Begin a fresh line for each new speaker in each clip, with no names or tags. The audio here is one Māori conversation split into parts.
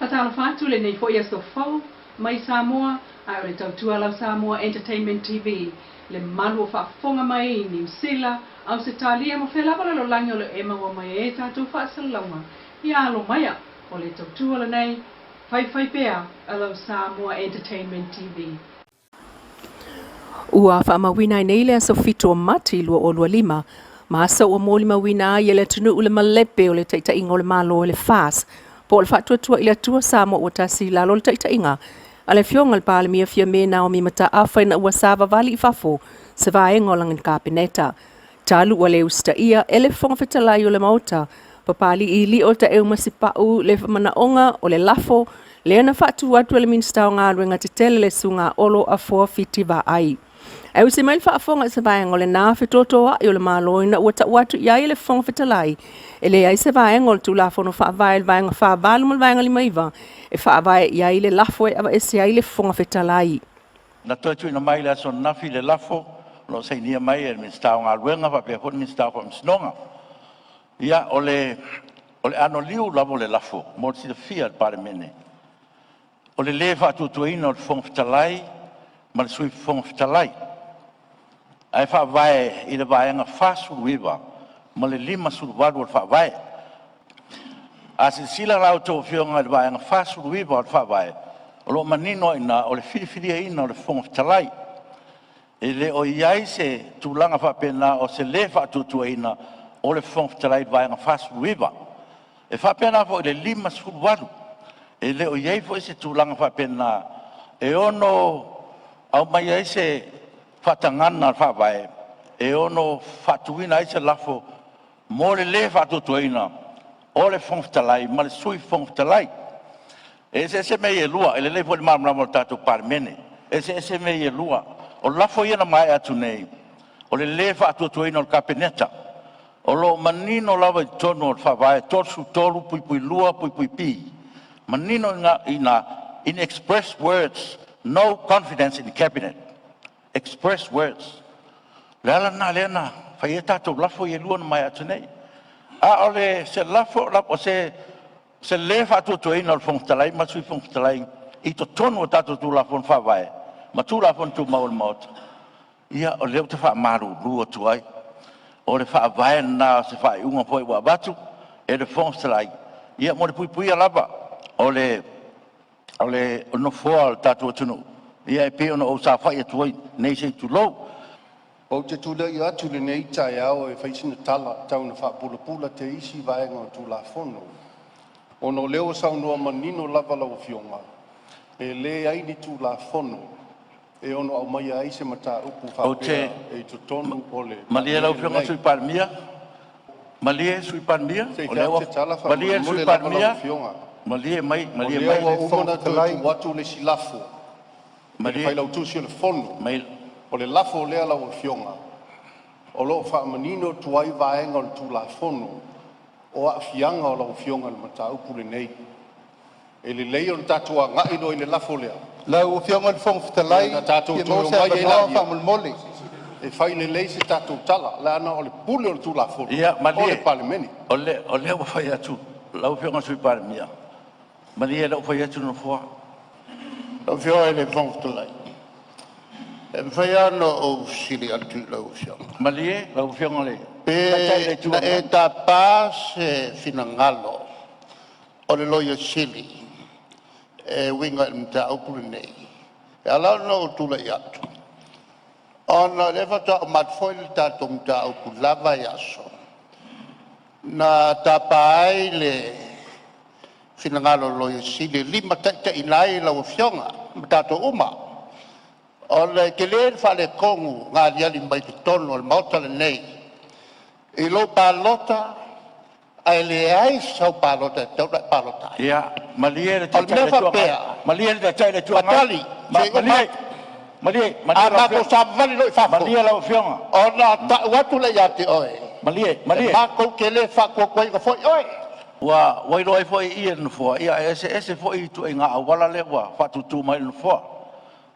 whakatala whātu le nei fo ia so fau mai Samoa, ai o le tautua lau Samoa Entertainment TV, le malu o whaafonga mai New Zealand, au se talia mo whelapa lo langi o le ema wa mai e tātou whaasalaunga, ia alo maia o le tautua le nei, whai pea a lau Samoa Entertainment TV.
Ua whaamawina nei lea so fito o mati lua o lua lima, maasa ua mōli mawina ai le tunu ule malepe o le taitainga o le malo o le fas, po o le whaatuatua i le atua Samoa o tasi lalo le taitainga, a le fionga le pāle mia fia mena o mi mata awhai na ua sava vali i fafo, se vaenga o langin kāpeneta. Talu ua le usta ia ele fonga whetalai o le maota, papali i li o ta eu masipau le whamanaonga o le lafo, le ana whaatu atu le minstao ngā ruenga te tele le sunga olo a fua fiti va ai. Au se mail whaafonga se vaenga o le nā whetotoa i o le māloina ua ta uatu iai le fonga whetalai, e le ai se vaenga o le tūlafono whaavae le vaenga whaavalu mo le vaenga lima iwa, e whaavae iai le lafo e awa ese ai le fonga whetalai.
Na toitu ina mai le aso nafi le lafo, lo sei nia mai e minstao ngā ruenga wa pia honi minstao kwa msinonga. Ia o le ano liu lavo le lafo, mo si le fia pare mene. O le lewa atutuina o le fonga whetalai, ma le sui fonga whetalai. Ai whaavae i le vaenga whasuru iwa, ma le lima suru waru o le whaavae. A se sila lau tō whionga le vaenga whasuru iwa o le whaavae, o lo manino ina o le whiriwhiria ina o le fonga whetalai. E le o iai se tūlanga whapena o se le whaatutua ina o le fonga whetalai le vaenga whasuru iwa. E whapena fo i le lima suru waru. E le o iai fo i se tūlanga whapena e ono au mai ai se whatangana whawae, e ono whatuina ai se lafo, mo le whatutuina, o le whongwhitalai, ma le sui whongwhitalai. E se mei e lua, e le leifo le maramama o tātou parmene, e se mei e lua, o lafo iana mai atu nei, o le whatutuina o le kapeneta, o lo manino lawa i tono o le whawae, torsu toru, pui lua, pui pi. Manino in express words, no confidence in the cabinet. Express words. Lala na lena, fai e tātou lafo i e lua na mai atu nei. A ole se lafo, se le whatutua ina o le whongtalai, ma sui whongtalai, i to tonu o tātou tū lafo na whawae, ma tū lafo na tū maua maota. Ia o leo te wha maru lua tu ai. O le whawae na se wha unga poi wa batu, e le whongtalai. Ia mo le pui a lava, o le no foa tātou tunu. Ia e peo na o sa whai atuai, nei se tu lou.
O te tūla i atu le nei tai au e whaisina tala tau na whaapula te isi vaenga o tūla whono. O no leo saunua manino lava lau fionga. E le aini tūla whono. E ono au mai ai se mata upu whapea e tu tonu o le.
Malia lau fionga sui parmia? Malia sui parmia?
Se te tala
Malia sui parmia?
Malia
mai.
O leo o umana tu watu le silafo. Maria fai lau tusi o le fono. O le lafo lea lau fionga. O lo wha manino tuai vaenga o le tūla fono. O a fianga o lau fionga le mata upu le nei. E le lei o le tatua ngai no i le lafo lea.
Lau fionga le fonga fitalai.
Na tatua tolo mai e la e fai le lei se tatua tala. La ana o le pule o le tūla fono. O le pale meni.
O le wa fai atu. Lau fionga sui pale mia. Maria lau fai atu no fua.
Lau fionga le fonga fitalai. E whai ano o siri atu lau fionga.
Malie, lau fionga le.
Pe na e ta pā se finangalo o le loia siri. E winga i mta upuri nei. E alau no o tula i atu. Ona le whata o matfoi le tato mta upuri lava i aso. Na ta pā le finangalo loia siri. Lima taita ilai lau fionga. Mtato uma. O le ke le whale kongu ngā liali mai te tono le mauta le nei. I lo pālota, ai le ai sau pālota, tau rai pālota.
Ia, malie le tatai le tuanga. Malie le tatai le tuanga.
Patali.
Malie.
A mako sa vali lo i whafo.
Malie lau fionga.
O na watu le iate oe.
Malie.
Mako ke le whakua koe ka foi oe.
Wa wairo ai foi ia no fo. Ia ese foi tu ngā awala le wa fatu tu mai no fo.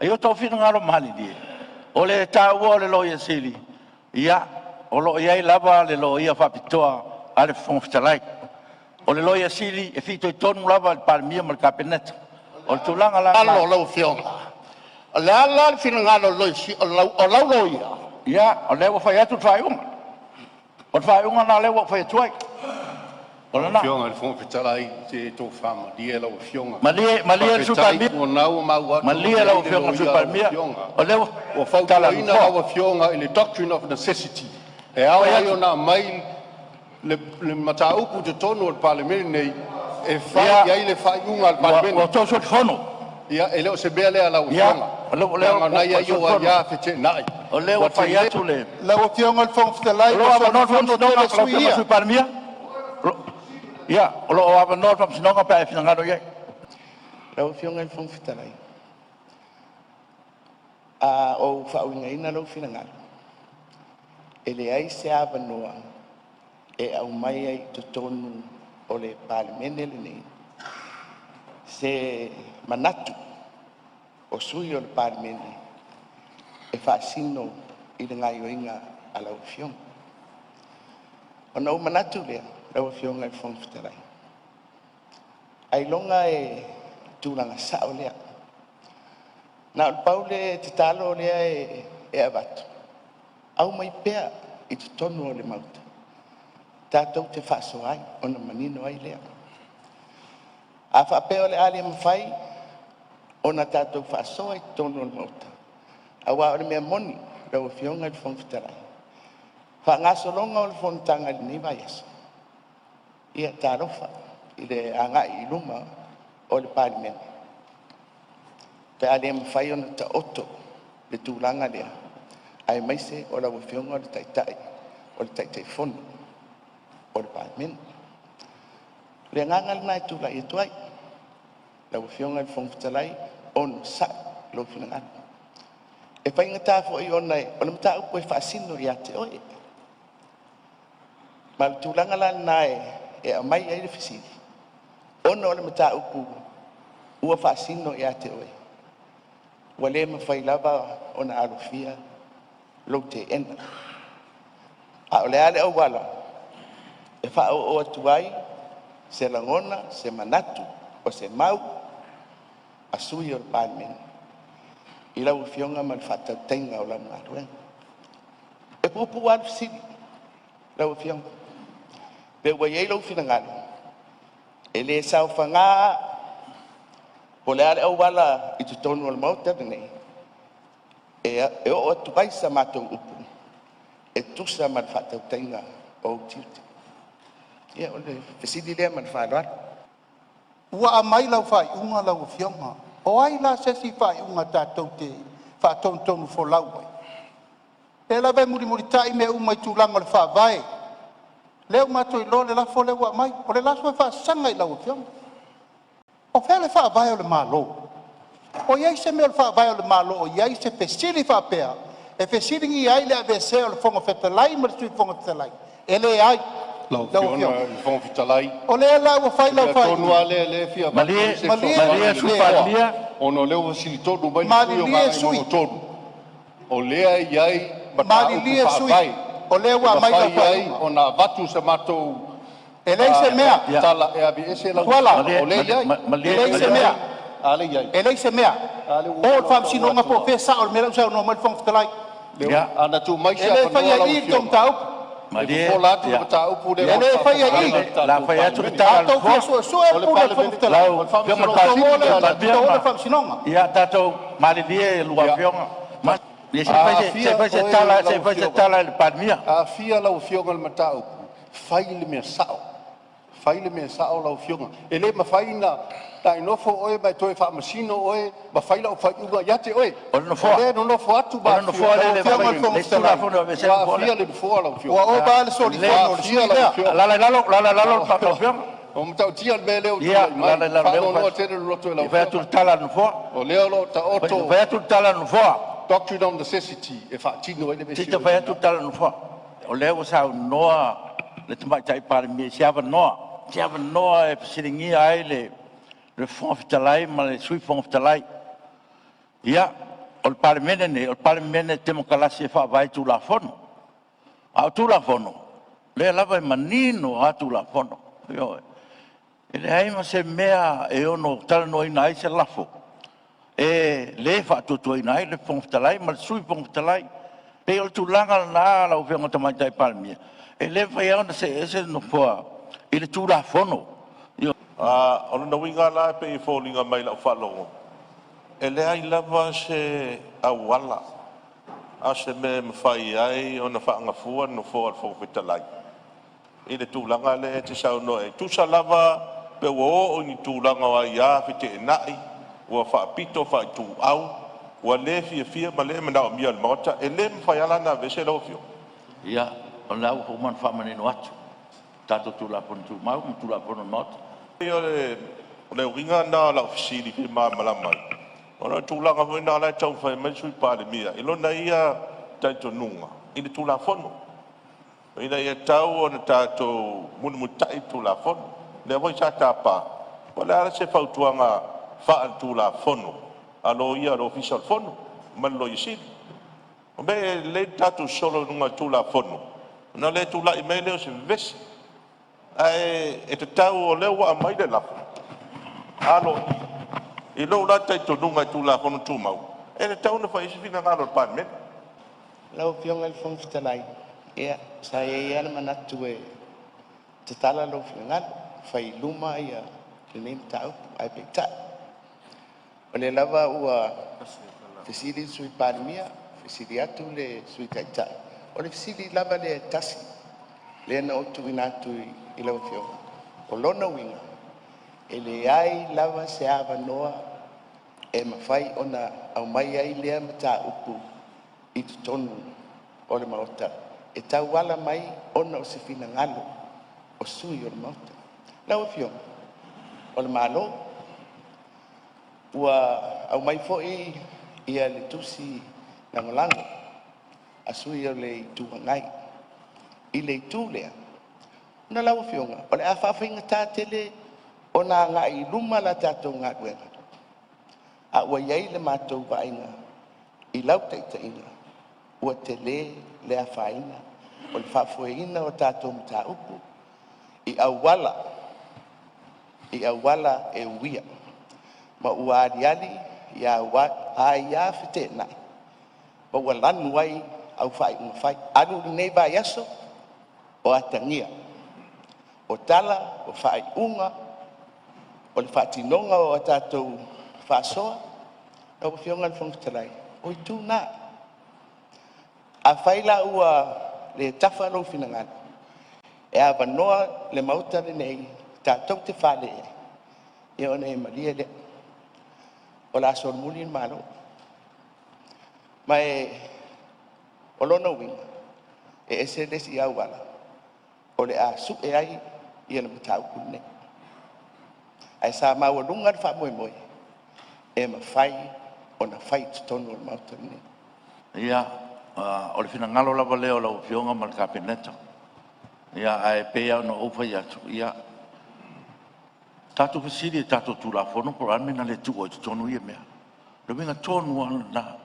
Ai o tau whina ngaro mahali die. O le tāua o le loia sili. Ia, o lo iai lava le lo ia whapitoa a le whongwhitalai. O le loia sili e fito I tonu lava le palemia ma le kapeneta. O le tulaga la.
Alo lau fionga. O le ala fina ngalo o lau loia.
Ia, o le wa fai atu whaiunga. O le whaiunga na le wa fai atu ai. O le na.
Fionga le fonga fitalai te tō whama. Lie lau fionga.
Malia le supalmia.
O nau mau atu.
Malia lau fionga supalmia. O le wa.
O whautalaina lau fionga I le doctrine of necessity. E au ai o na mai le mataupu te tonu o le palemene nei. E whai ai le whaiunga al palemene.
O tō sot whono.
Ia, e leo se bea lea lau fionga.
O leo
nai ai o ia fete nai.
O leo fai atu le.
Lau fionga le fonga fitalai.
O leo ava non fam sinonga lau fionga supalmia. Ia, o leo ava non fam sinonga pa e fina ngaro iai.
Lau fionga le fonga fitalai. A o whauinga ina lau fina ngaro. E le ai se ava noa. E au mai ai totonu o le palemene le nei. Se manatu o sui o le palemene e whaasino I le ngai oinga a lau fionga. O nau manatu lea, lau fionga I fonga fitalai. Ai longa e tūlanga sao lea. Na o paule te talo lea e avatu. Au mai pea I te tonu o le mauta. Tātou te whaaso ai, o na manino ai lea. A whaapea o le ale mawhai, o na tātou whaaso ai tonu o le mauta. A wā o le mea moni, rau fionga I fonga fitarai. Whaangaso longa o le fonatanga I ni vai aso. Ia tārofa, I le angai I luma o le palemene. Pe ale mawhai o na ta oto, le tūlanga lea. Ai maise o rau fionga o le taitai, o le taitai fono, o le palemene. Le ngangal na tu la ituai. La fionga I fonga fitalai on sa lo finanga. E fai ngata fo I ona o le mata upo e fasino ia te oi. Ma tu langa la nai e mai ai le fisili. Ona o le mata upo ua fasino ia te oi. Wale ma fai lava ona alofia lo te ena. A ole ale o wala. E fa o atuai se langona, se manatu, o se mau, a sui o le palemene. I lau fionga ma le whatatenga o lau ngaruenga. E pupu alu sili, lau fionga. Pe ua iei lau finangalo. E le sao whanga, po le ale au wala I tu tonu o le mauta nei. E o atuai sa matou upu. E tusa ma le whatatenga o tiuti. Ia o le fesidi lea man whaaloa.
Ua a mai lau whaiunga lau fionga. O ai la sesi whaiunga tātou te whaatonu fo lau ai. E la vai muri tai me umai tūlanga le whaavae. Leo mato I lo le lafo le ua mai. O le laso e whaasanga I lau fionga. O whea le whaavae o le malo. O iai se mea le whaavae o le malo. O iai se fesiri whaapea. E fesiri ngi ai le avese o le fonga fetalai ma le tui fonga fetalai. E le ai.
Lau fiona I fonga fitalai.
O le la ua whai lau whai.
Tonua le fia.
Malia supalmia.
Ono leo wasili tonu mai
Malia sui.
Tonu. O lea iai.
Malia sui. O le ua mai lau whai.
Ona vatu sa matou.
E lei se mea.
Tala e abi ese lau.
Kuala.
O le iai.
E lei se mea.
Ale iai.
E lei se mea. O le whamsinonga po pesa o le mea usau no mai fonga fitalai.
Ana tu mai
E le whai a I tong tau.
Malia.
E le whai a I.
La fai atu tala
Tātou fia sua sua e pula le fonga fitalai.
Lau fionga palemene.
O le whamsinonga.
Ia tātou malia lua fionga. Se fai se tala le palemia.
A fia lau fionga le matau. Fai le mea sao. Fai le mea sao lau fionga. E le ma fai na tai nofo oe mai toe wha masino oe ma fai lau fai unga yate oe.
O le nofo.
Le no nofo atu ba.
O le nofo le tula fono ve se
Wa fia le nofo lau fionga.
Wa o ba le soli fono le
fia lau fionga.
La pa fionga.
O mtau tia le leo.
Ia la
leo. No tele loto lau.
Vai tu tala nofo.
O leo lo ta oto.
Vai tu tala nofo.
Doctrine of necessity e fa tino ele
Tita vai tu tala nofo. O leo sa noa le tama tai para mi siava noa. Siava noa e siringi ai le fonga fitalai ma le sui fonga fitalai. Ia o le palemene temo kalasi e fa vai tu la fono. A tu la fono. Le lava manino a tu la fono. Io Ele ai ma se mea e ono tala no ina ai se lafo. E le fa tutu ina ai le pongtalai, ma sui pongtalai. Pe o tu langa na la o venga tamai tai palmia. E le fa ia ona se ese no poa. I le tura fono.
Ona na winga la pe i fōlinga mai la whalongo. E le ai lava se awala. A se me mwhai ai ona whaangafua no fō al whawhitalai. I le tūlanga le te sau noe. Tusa lava pe wo o ni tūlanga wa ia white e nai. Ua whaapito whai tū au. Ua le fia ma le manao mia al mauta. E le mwhai ala na vese lau fio.
Ia, o lau human whamanino atu. Tato tūla pono tū mau, tūla pono mauta.
Ia le uringa na la ofisiri fi ma malamai. Ona tūlanga fo ina lai tau whai mai sui pāle mia. Ilo na ia taito nunga. Ina tūla fono. Ina ia tau ona tātou munumutai tūla fono. Le voi sa tāpā. O le ara se whautuanga whaan tūla fono. Alo ia lo official fono. Malo i siri. O me le tātou solo nunga tūla fono. Na le tūla i mei leo se vesi. Ai e te tau o leo wa mai le lafu. Alo i lo la taito nunga tūla fono tūmau. E te tau na whai isi fina ngalo pan men.
Lau pionga il fong fitalai. Ia, sa ia na manatu e te tala lo fingal. Fai luma ia le nem tau ai pe ta. O le lava ua fisili sui parimia, fisili atu le sui taita. O le fisili lava le tasi. Le na otu inatu i lau fionga. O lona winga. E le ai lava se ava noa e mawhai ona au mai ai lea mata upu i tu tonu o le maota. E tau wala mai ona o se fina ngalo o sui o le maota. Lau fionga. O le malo ua au mai foi ia le tusi langolango a sui o le tuangai i le tu lea. Na lau fionga. O le a whawhinga tā tele o nā ngā i luma la tātou ngā kuenga. A ua iei le mātou vainga i lau teita inga. Ua te le a whainga. O le whawhueina o tātou mta upu. I awala e uia. Ma ua ariali i a ia white nai. Ma ua lanu ai au whai unga whai. Anu nei ba yaso o atangia. O tala, o whai unga, o le whaatinonga o tātou whaasoa, o whionga le whongtalai. O i tū nā. A whaila ua le tawharo finangana. E a wanoa le mauta le nei, tātou te whale e. E o nei maria le. O la son muli in malo. Mai o lona winga. E ese lesi au wala. O le a su e ai ia na matau kunne. Ai sa maua lunga wha moe moe. E ma whai o na whai tonu o mauta ne.
Ia, o le fina ngalo lava leo lau fionga ma le kapeneta. Ia, ai pea no upa ia tu. Ia, tātou fasiri e tātou tūla whono, por anme na le tu o tonu ia mea. Le winga tonu ana na.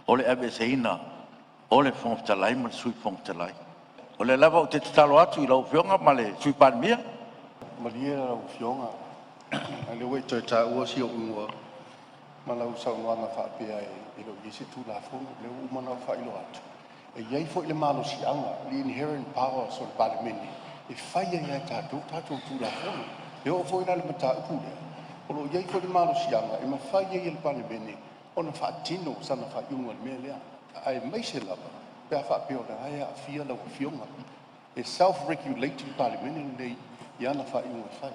O le abe se ina, o le whongtalai ma le sui whongtalai. O le lava o te talo atu i lau fionga ma le sui panemia.
Maria lau fionga. A le wei toi tā ua si o unua. Ma lau sau noanga whaapea e lo isi tū la fono. Le umana o whailo atu. E iei fo i le malo si anga. The inherent power so le palemeni. E whaia iai tātou tū la fono. E o fo ina le mata upu lea. O lo iei fo i le malo si anga. E ma whaia i le palemeni. O na whaatino sana whaiunga le mea lea. Ai meise lava. Pea whaapea o le aia a fia lau fionga. E self-regulating palemeni nei iana whaiunga whai.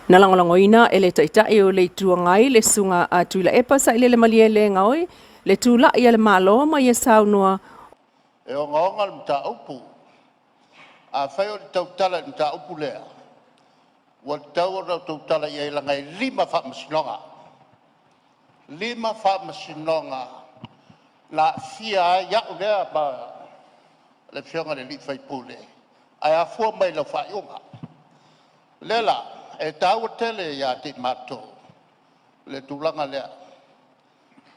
Na langolangoina e le taitai o le tuangai le sunga a tuila epa sa ile le malie le ngaoi, le tula ia le malo ma ia saunua.
E o ngaonga le mta upu, a whai o le tautala le mta upu lea, wa tau o le tautala ia ilangai 5 whaamasinonga. 5 whaamasinonga, la fia ia o lea ba le fionga le litwhai pule. Ai a fua mai lau whaiunga. Lela, e tau tele ia te mato, le tūlanga lea,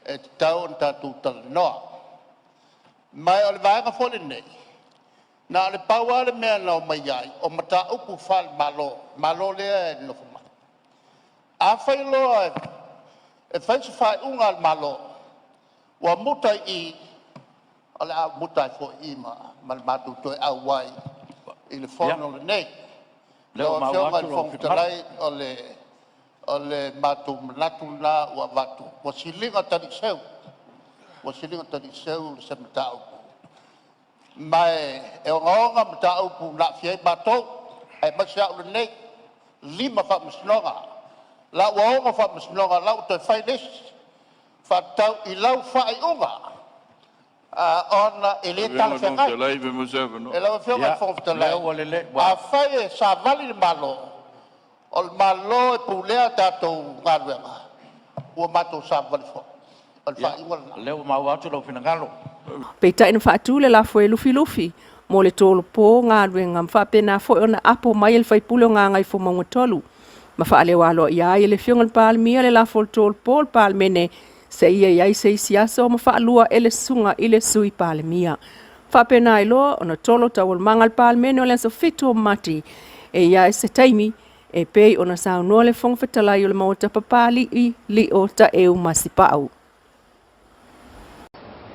e tau ta tūtala noa. Mai o le vaenga fole nei, Na le paua le mea na o mai ai, o mata upu whal malo lea e nofo mai. A whai loa e whai se whai unga al malo, wa mutai I, ale a mutai fo ima, mal matu toi au wai, I le whono le nei. Leo whionga le whongtalai o le matu manatu na ua watu. Wa silinga tani seu, le se mata upu. Mai e onga mata upu na fiai batou, ai masi au le nei, 5 whamasnonga. La waonga whamasnonga, lau toi whailes, whatau I lau whai unga. Ona ele tala whengai. E lau whionga whongtalai. A whai e sa vali le malo, o le malo e pulea tātou ngāruenga. Ua mātou sa vali whong. O le whai unga.
Leo mau atu lau finangalo.
Peitai na whaatu le lafo e lufi mo le tolo po ngā ruenga mwhapena fo ona apo mai le whaipule o ngā ngai fo maunga tolu. Ma whaale walo ia le whionga le pālemia le lafo le tolo po le pālemene se ia iai se isiasa o ma whaalua ele sunga ile sui pālemia. Whapena loa ona tolo tawal manga le pālemene o le anso fitu o mati e ia se taimi e pei ona saunoa le whongwhetalai o le mawata papali I li o ta eu masipau.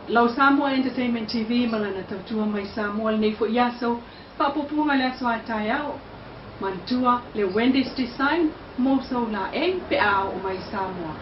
Lau Samoa Entertainment TV malana tautua mai Samoa le nei fo iaso papopunga le aso atai au mantua le Wendy's Design mo so la e pe au mai Samoa.